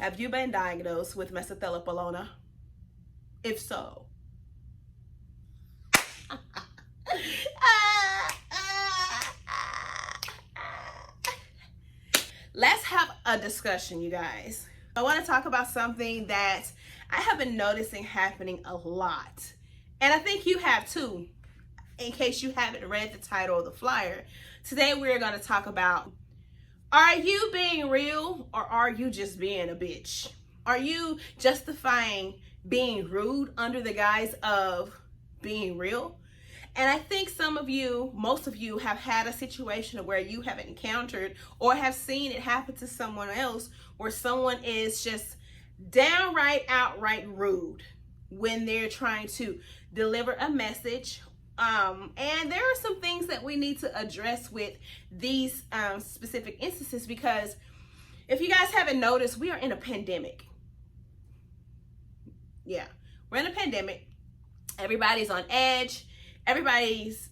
Have you been diagnosed with mesothelioma? If so, let's have a discussion, you guys. I want to talk about something that I have been noticing happening a lot. And I think you have too, in case you haven't read the title of the flyer. Today we're going to talk about, are you being real or are you just being a bitch? Are you justifying being rude under the guise of being real? And I think some of you, most of you, have had a situation where you have encountered or have seen it happen to someone else where someone is just downright, outright rude when they're trying to deliver a message. And there are some things that we need to address with these specific instances, because if you guys haven't noticed, we are in a pandemic. Yeah, we're in a pandemic. Everybody's on edge. Everybody's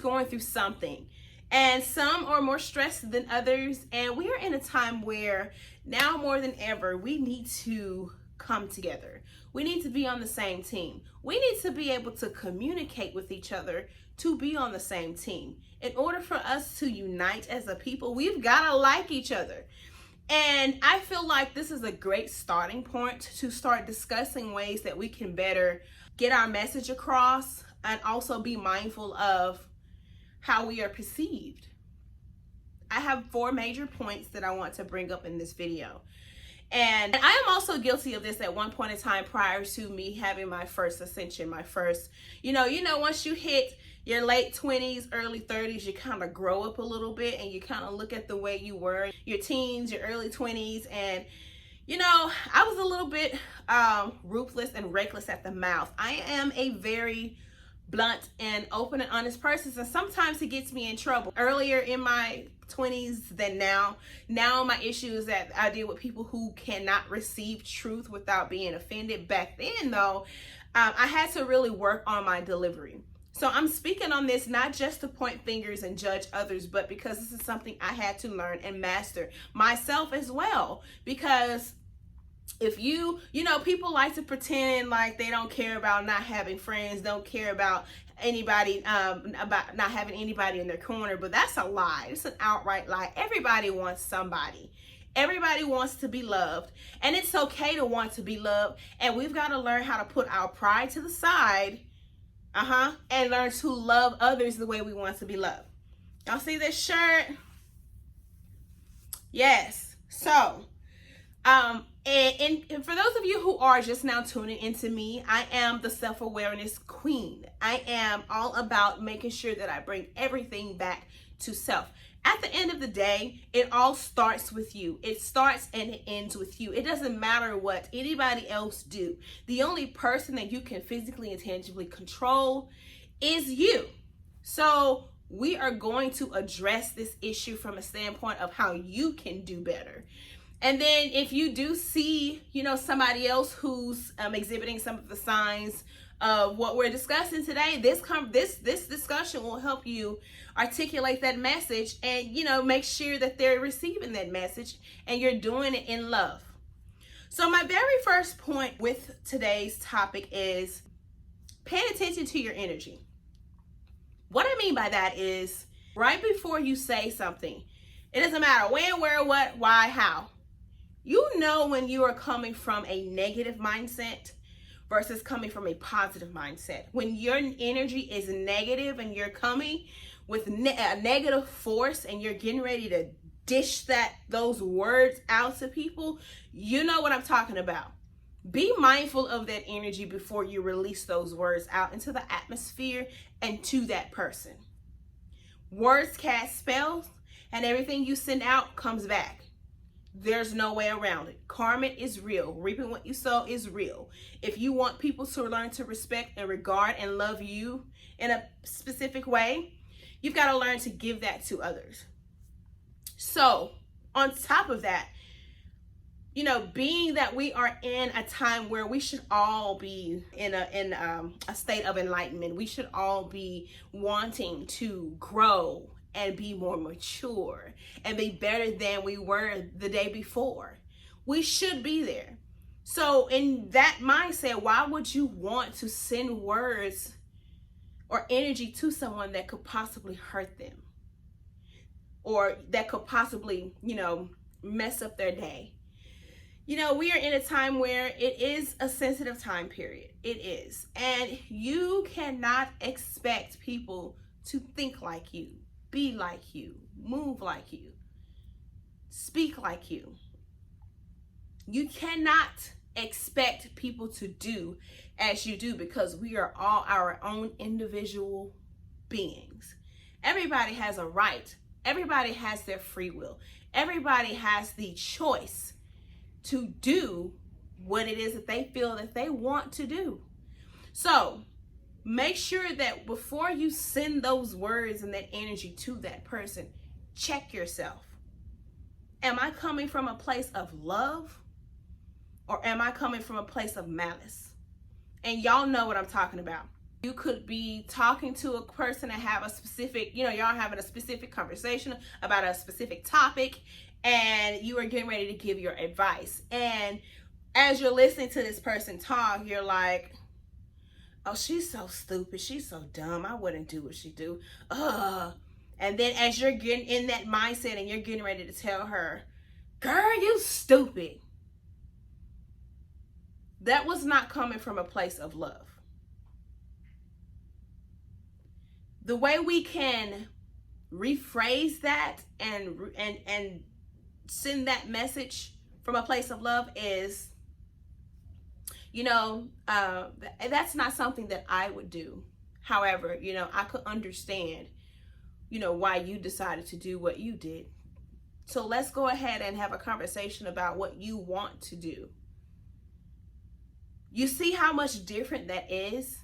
going through something. And some are more stressed than others. And we are in a time where now more than ever, we need to come together. We need to be on the same team. We need to be able to communicate with each other to be on the same team. In order for us to unite as a people, we've got to like each other. And I feel like this is a great starting point to start discussing ways that we can better get our message across and also be mindful of how we are perceived. I have 4 major points that I want to bring up in this video. And I am also guilty of this at one point in time prior to me having my first ascension, my first, once you hit your late 20s, early 30s, you kind of grow up a little bit and you kind of look at the way you were, your teens, your early 20s. And, I was a little bit ruthless and reckless at the mouth. I am a very blunt and open and honest person, and sometimes it gets me in trouble. Earlier in my 20s than now. Now my issue is that I deal with people who cannot receive truth without being offended. Back then though, I had to really work on my delivery. So I'm speaking on this not just to point fingers and judge others, but because this is something I had to learn and master myself as well. Because if people like to pretend like they don't care about not having friends, don't care about anybody, about not having anybody in their corner, but that's a lie. It's an outright lie. Everybody wants somebody. Everybody wants to be loved, and it's okay to want to be loved. And we've got to learn how to put our pride to the side, and learn to love others the way we want to be loved. Y'all see this shirt? Yes. So, and for those of you who are just now tuning into me, I am the self-awareness queen. I am all about making sure that I bring everything back to self. At the end of the day, it all starts with you. It starts and it ends with you. It doesn't matter what anybody else do. The only person that you can physically and tangibly control is you. So we are going to address this issue from a standpoint of how you can do better. And then if you do see, somebody else who's exhibiting some of the signs of what we're discussing today, this discussion will help you articulate that message and, make sure that they're receiving that message and you're doing it in love. So my very first point with today's topic is paying attention to your energy. What I mean by that is right before you say something, it doesn't matter when, where, what, why, how. You know when you are coming from a negative mindset versus coming from a positive mindset. When your energy is negative and you're coming with a negative force and you're getting ready to dish those words out to people, you know what I'm talking about. Be mindful of that energy before you release those words out into the atmosphere and to that person. Words cast spells, and everything you send out comes back. There's no way around it. Karma is real. Reaping what you sow is real. If you want people to learn to respect and regard and love you in a specific way, you've got to learn to give that to others. So on top of that, being that we are in a time where we should all be in a state of enlightenment, we should all be wanting to grow and be more mature and be better than we were the day before. We should be there. So in that mindset, why would you want to send words or energy to someone that could possibly hurt them, or that could possibly, mess up their day? We are in a time where it is a sensitive time period. It is. And you cannot expect people to think like you, be like you, move like you, speak like you. You cannot expect people to do as you do, because we are all our own individual beings. Everybody has a right. Everybody has their free will. Everybody has the choice to do what it is that they feel that they want to do. So make sure that before you send those words and that energy to that person, check yourself. Am I coming from a place of love, or am I coming from a place of malice? And y'all know what I'm talking about. You could be talking to a person and have a specific, y'all having a specific conversation about a specific topic, and you are getting ready to give your advice. And as you're listening to this person talk, you're like, oh, she's so stupid. She's so dumb. I wouldn't do what she do. And then as you're getting in that mindset and you're getting ready to tell her, girl, you stupid. That was not coming from a place of love. The way we can rephrase that and send that message from a place of love is, that's not something that I would do. However, I could understand, why you decided to do what you did. So let's go ahead and have a conversation about what you want to do. You see how much different that is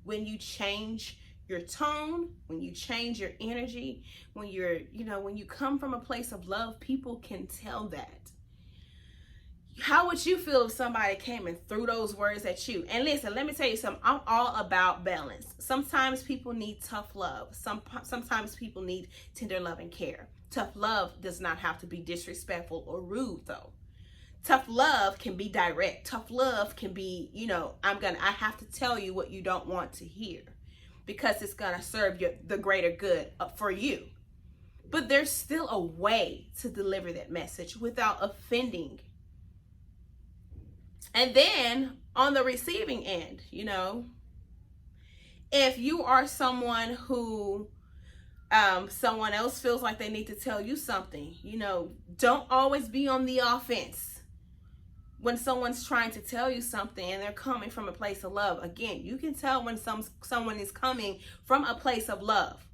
when you change your tone, when you change your energy, when when you come from a place of love, people can tell that. How would you feel if somebody came and threw those words at you? And listen, let me tell you something. I'm all about balance. Sometimes people need tough love. Sometimes people need tender love and care. Tough love does not have to be disrespectful or rude, though. Tough love can be direct. Tough love can be, I have to tell you what you don't want to hear, because it's going to serve the greater good for you. But there's still a way to deliver that message without offending. And then on the receiving end, if you are someone who someone else feels like they need to tell you something, don't always be on the offense. When someone's trying to tell you something and they're coming from a place of love, again, you can tell when someone is coming from a place of love.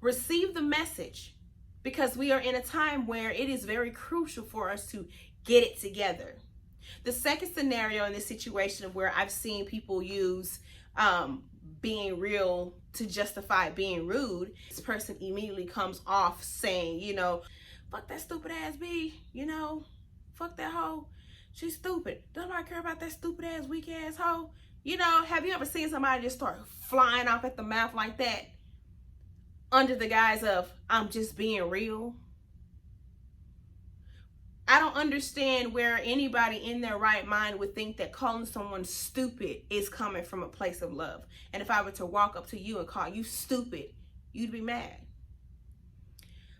Receive the message, because we are in a time where it is very crucial for us to get it together. The second scenario in this situation where I've seen people use being real to justify being rude, this person immediately comes off saying, fuck that stupid ass B, fuck that hoe. She's stupid. Don't nobody care about that stupid ass, weak ass hoe? Have you ever seen somebody just start flying off at the mouth like that under the guise of, I'm just being real? I don't understand where anybody in their right mind would think that calling someone stupid is coming from a place of love. And if I were to walk up to you and call you stupid, you'd be mad.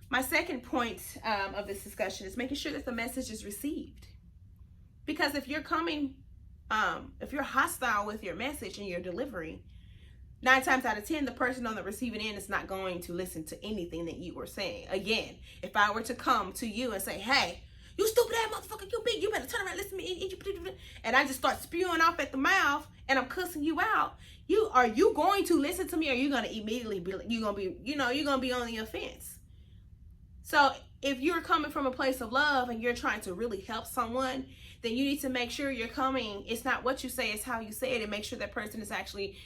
My second point of this discussion is making sure that the message is received. Because if you're hostile with your message and your delivery, 9 times out of 10, the person on the receiving end is not going to listen to anything that you were saying. Again, if I were to come to you and say, hey, you stupid ass motherfucker, you better turn around, listen to me, and I just start spewing off at the mouth and I'm cussing you out, are you going to listen to me, or are you going to immediately be, you're going to be on the offense? So if you're coming from a place of love and you're trying to really help someone, then you need to make sure you're coming. It's not what you say, it's how you say it, and make sure that person is actually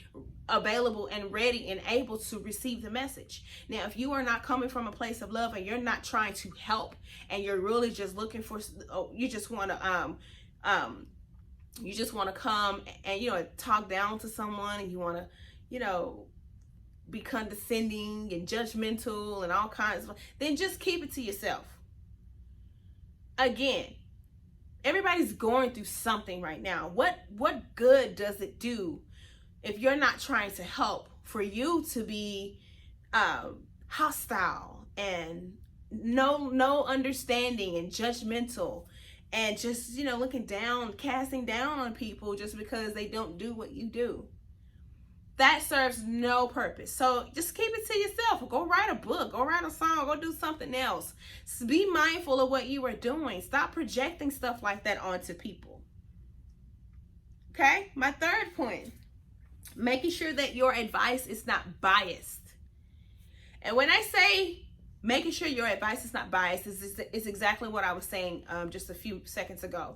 available and ready and able to receive the message. Now, if you are not coming from a place of love and you're not trying to help, and you're really just looking for, you just want to come and talk down to someone, and you want to be condescending and judgmental and all kinds of, then just keep it to yourself. Again, Everybody's going through something right now. What good does it do if you're not trying to help, for you to be hostile and no understanding and judgmental, and just, you know, looking down, casting down on people just because they don't do what you do? That serves no purpose. So just keep it to yourself. Go write a book, go write a song, go do something else. Be mindful of what you are doing. Stop projecting stuff like that onto people. Okay? My third point, making sure that your advice is not biased. And when I say making sure your advice is not biased, is exactly what I was saying just a few seconds ago.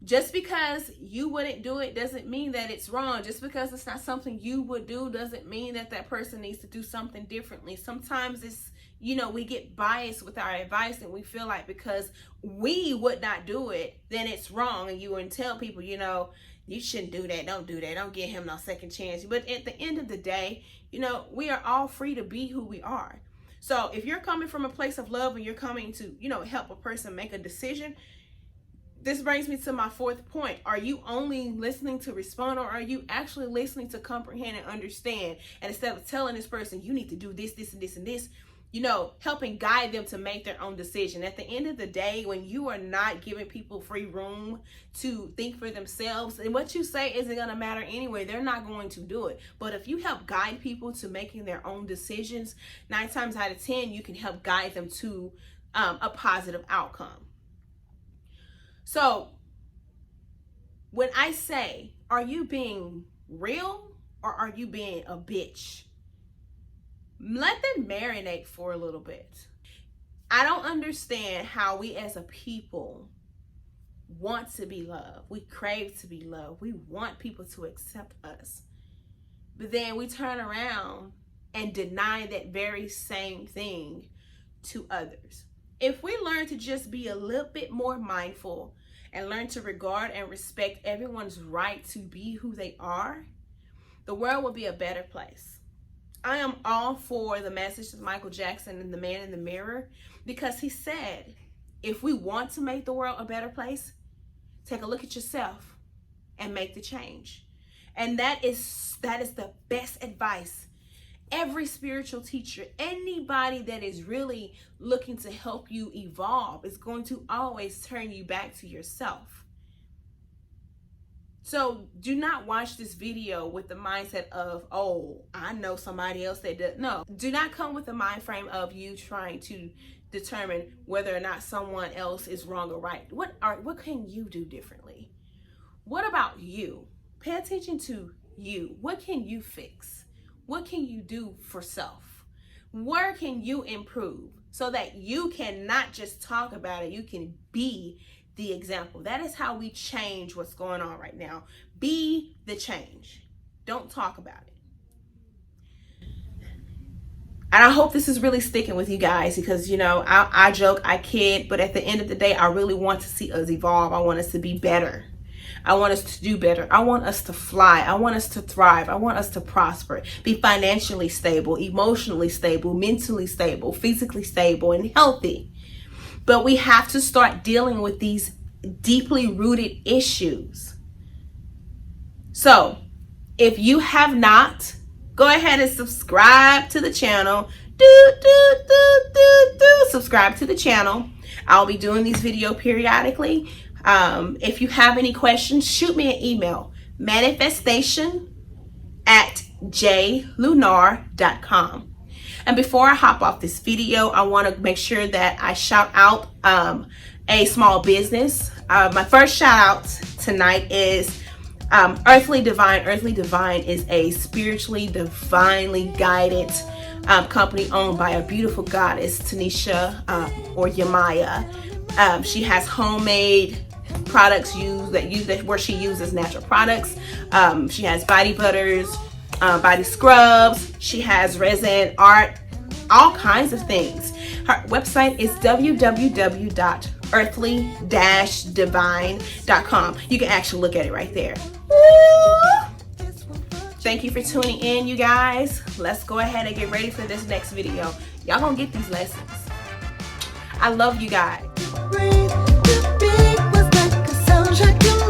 Just because you wouldn't do it doesn't mean that it's wrong. Just because it's not something you would do doesn't mean that that person needs to do something differently. Sometimes it's, you know, we get biased with our advice, and we feel like because we would not do it, then it's wrong. And you would tell people, you know, you shouldn't do that. Don't do that. Don't give him no second chance. But at the end of the day, you know, we are all free to be who we are. So if you're coming from a place of love and you're coming to, you know, help a person make a decision, this brings me to my fourth point. Are you only listening to respond, or are you actually listening to comprehend and understand? And instead of telling this person, you need to do this, this, and this, and this, you know, helping guide them to make their own decision. At the end of the day, when you are not giving people free room to think for themselves, and what you say isn't going to matter anyway, they're not going to do it. But if you help guide people to making their own decisions, 9 times out of 10, you can help guide them to a positive outcome. So when I say, are you being real or are you being a bitch? Let that marinate for a little bit. I don't understand how we as a people want to be loved. We crave to be loved. We want people to accept us. But then we turn around and deny that very same thing to others. If we learn to just be a little bit more mindful and learn to regard and respect everyone's right to be who they are, the world will be a better place. I am all for the message of Michael Jackson and the Man in the Mirror, because he said, if we want to make the world a better place, take a look at yourself and make the change. And that is the best advice. Every spiritual teacher, anybody that is really looking to help you evolve, is going to always turn you back to yourself. So do not watch this video with the mindset of, oh, I know somebody else that does. No, do not come with the mind frame of you trying to determine whether or not someone else is wrong or right. What can you do differently? What about you? Pay attention to you. What can you fix? What can you do for self? Where can you improve so that you can not just talk about it, you can be the example? That is how we change what's going on right now. Be the change. Don't talk about it. And I hope this is really sticking with you guys, because, you know, I joke, I kid, but at the end of the day, I really want to see us evolve. I want us to be better. I want us to do better. I want us to fly. I want us to thrive. I want us to prosper, be financially stable, emotionally stable, mentally stable, physically stable, and healthy. But we have to start dealing with these deeply rooted issues. So if you have not, go ahead and subscribe to the channel. Subscribe to the channel. I'll be doing these videos periodically. If you have any questions, shoot me an email, manifestation@jlunar.com. And before I hop off this video, I want to make sure that I shout out a small business. My first shout out tonight is Earthly Divine. Earthly Divine is a spiritually, divinely guided company owned by a beautiful goddess, Tanisha or Yamaya. She has homemade products where she uses natural products. She has body butters, body scrubs. She has resin art, all kinds of things. Her website is www.earthly-divine.com. You can actually look at it right there. Thank you for tuning in, you guys. Let's go ahead and get ready for this next video. Y'all gonna get these lessons. I love you guys. contract in